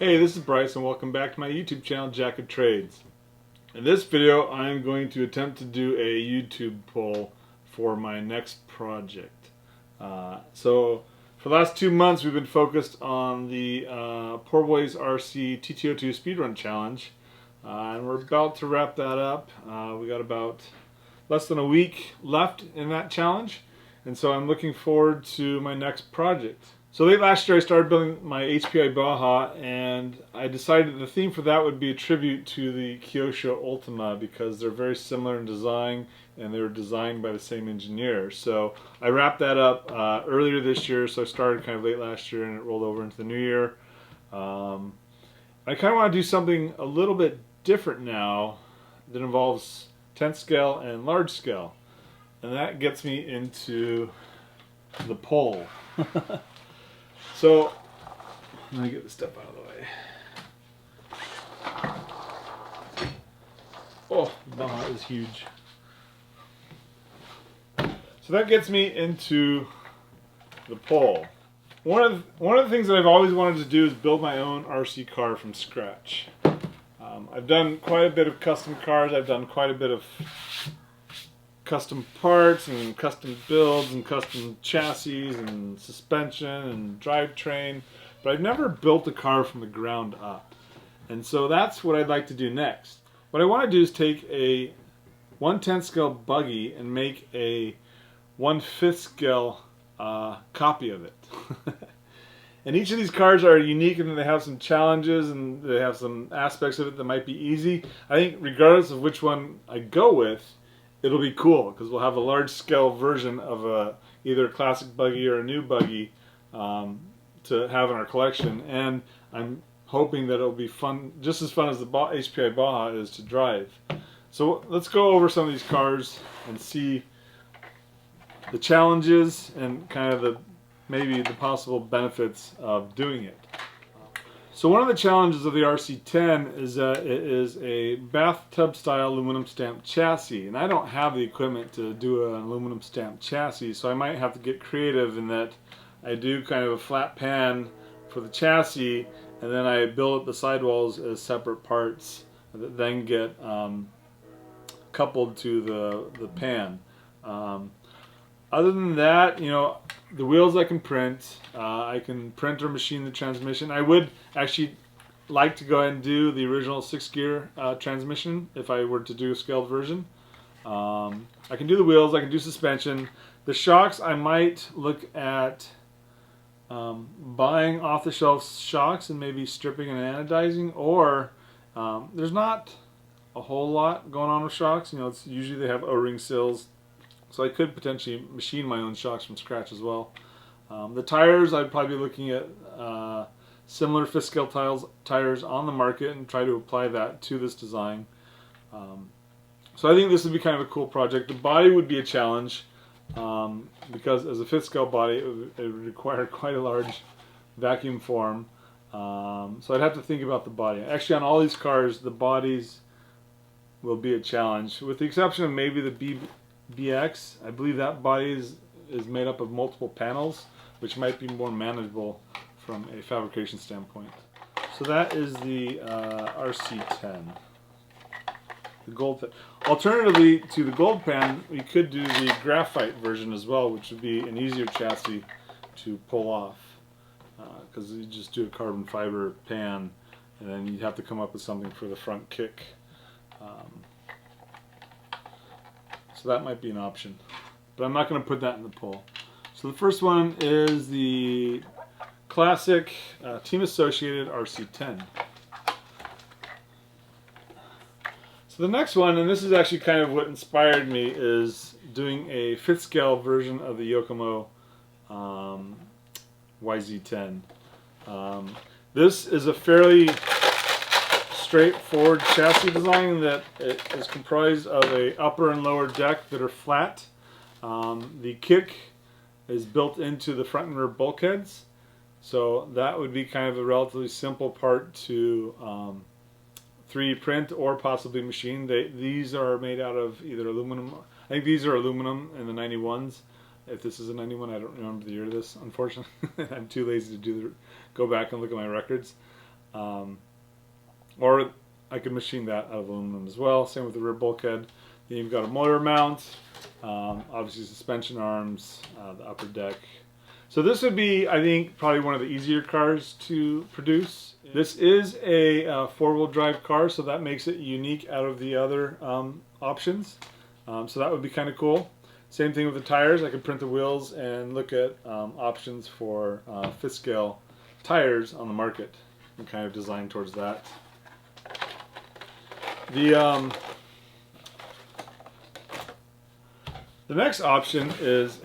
Hey, this is Bryce and welcome back to my YouTube channel, Jack of Trades. In this video, I am going to attempt to do a YouTube poll for my next project. So, for the last 2 months, we've been focused on the Poor Boys RC TTO2 Speedrun Challenge, and we're about to wrap that up. We got about less than a week left in that challenge, and so I'm looking forward to my next project. So late last year I started building my HPI Baja, and I decided the theme for that would be a tribute to the Kyosho Ultima because they're very similar in design and they were designed by the same engineer. So I wrapped that up earlier this year, so I started kind of late last year and it rolled over into the new year. I kind of want to do something a little bit different now that involves 10th scale and large scale. And that gets me into the poll. So, let me get this stuff out of the way. Oh, the Baja is huge. So that gets me into the poll. One of the things that I've always wanted to do is build my own RC car from scratch. I've done quite a bit of custom cars. I've done quite a bit of custom parts and custom builds and custom chassis and suspension and drivetrain, but I've never built a car from the ground up. And so that's what I'd like to do next. What I want to do is take a 1/10 scale buggy and make a 1/5 scale copy of it. And each of these cars are unique and they have some challenges and they have some aspects of it that might be easy. I think regardless of which one I go with, it'll be cool because we'll have a large-scale version of either a classic buggy or a new buggy to have in our collection, and I'm hoping that it'll be fun, just as fun as the HPI Baja is to drive. So let's go over some of these cars and see the challenges and kind of maybe the possible benefits of doing it. So one of the challenges of the RC-10 is that it is a bathtub-style aluminum stamped chassis, and I don't have the equipment to do an aluminum stamped chassis, so I might have to get creative in that I do kind of a flat pan for the chassis, and then I build up the sidewalls as separate parts that then get coupled to the pan. Other than that, you know, the wheels I can print. I can print or machine the transmission. I would actually like to go ahead and do the original 6-gear transmission if I were to do a scaled version. I can do the wheels. I can do suspension. The shocks, I might look at buying off-the-shelf shocks and maybe stripping and anodizing. Or there's not a whole lot going on with shocks. You know, it's usually they have O-ring sills. So I could potentially machine my own shocks from scratch as well. The tires, I'd probably be looking at similar 5th scale tires on the market and try to apply that to this design. So I think this would be kind of a cool project. The body would be a challenge because as a 5th scale body, it would require quite a large vacuum form. So I'd have to think about the body. Actually, on all these cars, the bodies will be a challenge, with the exception of maybe the BBX. I believe that body is made up of multiple panels, which might be more manageable from a fabrication standpoint. So that is the RC-10, the gold pan. Alternatively to the gold pan, we could do the graphite version as well, which would be an easier chassis to pull off because you just do a carbon fiber pan and then you'd have to come up with something for the front kick. So that might be an option, but I'm not going to put that in the poll. So the first one is the classic team associated RC-10. So the next one, and this is actually kind of what inspired me, is doing a 5th scale version of the Yokomo YZ-10. This is a fairly straightforward chassis design that it is comprised of a upper and lower deck that are flat. The kick is built into the front and rear bulkheads, so that would be kind of a relatively simple part to 3D print or possibly machine. These are made out of either aluminum. I think these are aluminum in the 91s. If this is a 91, I don't remember the year of this, unfortunately. I'm too lazy to go back and look at my records. Or I could machine that out of aluminum as well. Same with the rear bulkhead. Then you've got a motor mount, obviously suspension arms, the upper deck. So this would be, I think, probably one of the easier cars to produce. This is a four-wheel drive car, so that makes it unique out of the other options. So that would be kind of cool. Same thing with the tires. I could print the wheels and look at options for fifth scale tires on the market and kind of design towards that. The next option is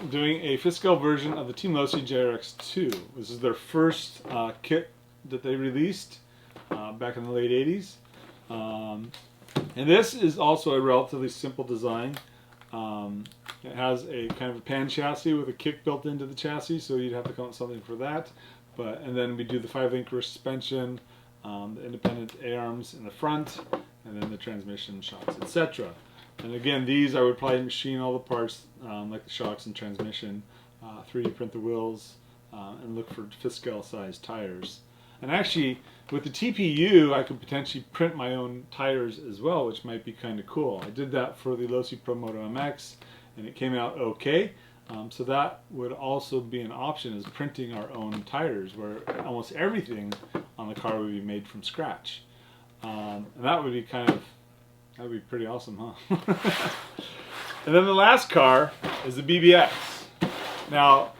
doing a fifth scale version of the Team Losi JRX2. This is their first kit that they released back in the late 80s. And this is also a relatively simple design. It has a kind of a pan chassis with a kick built into the chassis, so you'd have to come up with something for that. And then we do the 5-link rear suspension, the independent A-arms in the front, and then the transmission, shocks, etc. And again, these I would probably machine all the parts, like the shocks and transmission, 3D print the wheels, and look for fifth scale size tires. And actually, with the TPU, I could potentially print my own tires as well, which might be kind of cool. I did that for the Losi Pro Moto MX, and it came out okay. So that would also be an option, is printing our own tires, where almost everything on the car would be made from scratch. And that would be that would be pretty awesome, huh? And then the last car is the BBX. Now,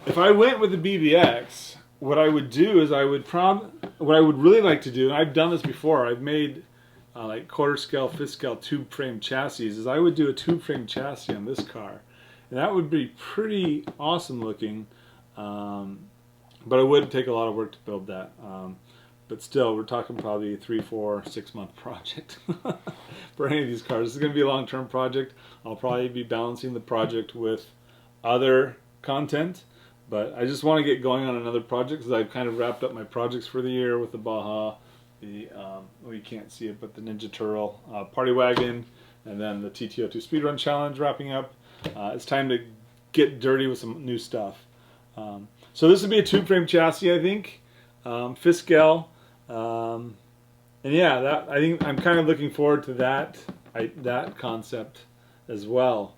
if I went with the BBX, what I would do is what I would really like to do, and I've done this before, I've made like quarter scale, fifth scale tube frame chassis, is I would do a tube frame chassis on this car. And that would be pretty awesome looking, but it would take a lot of work to build that. But still, we're talking probably a 3, 4, 6 month project for any of these cars. This is going to be a long-term project. I'll probably be balancing the project with other content, but I just want to get going on another project because I've kind of wrapped up my projects for the year with the Baja, well, you can't see it, but the Ninja Turtle Party Wagon, and then the TTO2 Speedrun Challenge wrapping up. It's time to get dirty with some new stuff. So this would be a tube frame chassis, I think, fifth scale. And yeah, I think I'm kind of looking forward to that concept as well.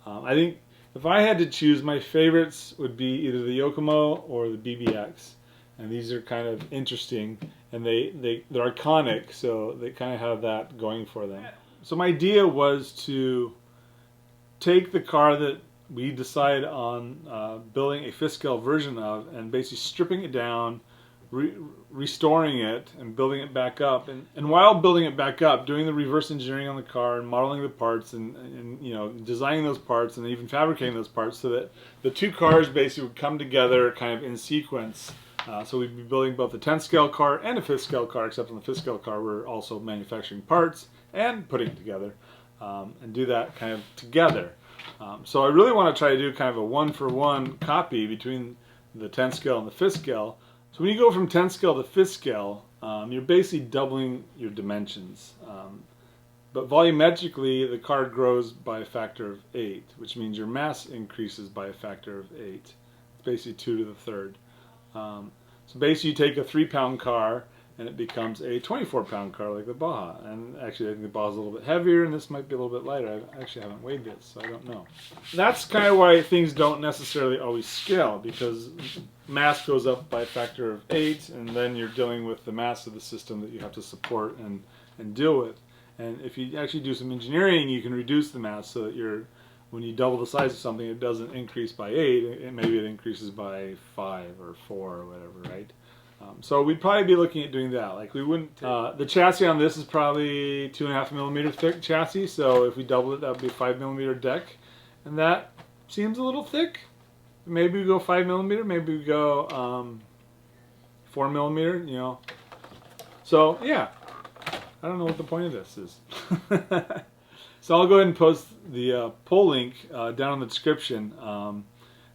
I think if I had to choose, my favorites would be either the Yokomo or the BBX, and these are kind of interesting, and they're iconic, so they kind of have that going for them. So my idea was to take the car that we decided on building a fifth scale version of, and basically stripping it down, restoring it and building it back up, and while building it back up, doing the reverse engineering on the car and modeling the parts and you know, designing those parts and even fabricating those parts, so that the two cars basically would come together kind of in sequence. So we'd be building both a 10th scale car and a 5th scale car, except on the 5th scale car we're also manufacturing parts and putting it together, and do that kind of together. So I really want to try to do kind of a one-for-one copy between the 10th scale and the 5th scale. So when you go from 10th scale to 5th scale, you're basically doubling your dimensions. But volumetrically, the car grows by a factor of 8, which means your mass increases by a factor of 8. It's basically 2 to the third. So basically you take a 3-pound car and it becomes a 24-pound car like the Baja. And actually I think the Baja's a little bit heavier and this might be a little bit lighter. I actually haven't weighed this, so I don't know. That's kind of why things don't necessarily always scale, because mass goes up by a factor of 8, and then you're dealing with the mass of the system that you have to support and deal with. And if you actually do some engineering, you can reduce the mass so that when you double the size of something, it doesn't increase by 8, maybe it increases by 5 or 4 or whatever, right? So we'd probably be looking at doing that. Like we wouldn't. The chassis on this is probably 2.5 millimeter thick chassis. So if we double it, that would be a 5 millimeter deck, and that seems a little thick. Maybe we go 5 millimeter. Maybe we go 4 millimeter. You know. So yeah, I don't know what the point of this is. So I'll go ahead and post the poll link down in the description.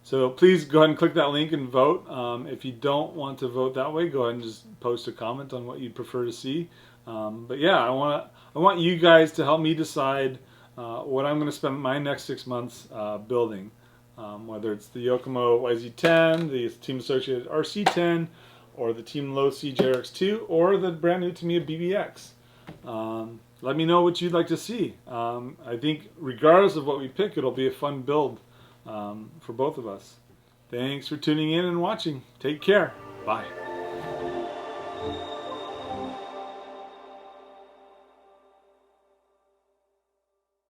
So please go ahead and click that link and vote. If you don't want to vote that way, go ahead and just post a comment on what you'd prefer to see. But yeah, I want you guys to help me decide what I'm going to spend my next 6 months building. Whether it's the Yokomo YZ-10, the Team Associated RC-10, or the Team Losi JRX2, or the brand new Tamiya BBX. Let me know what you'd like to see. I think regardless of what we pick, it'll be a fun build for both of us. Thanks for tuning in and watching. Take care. Bye.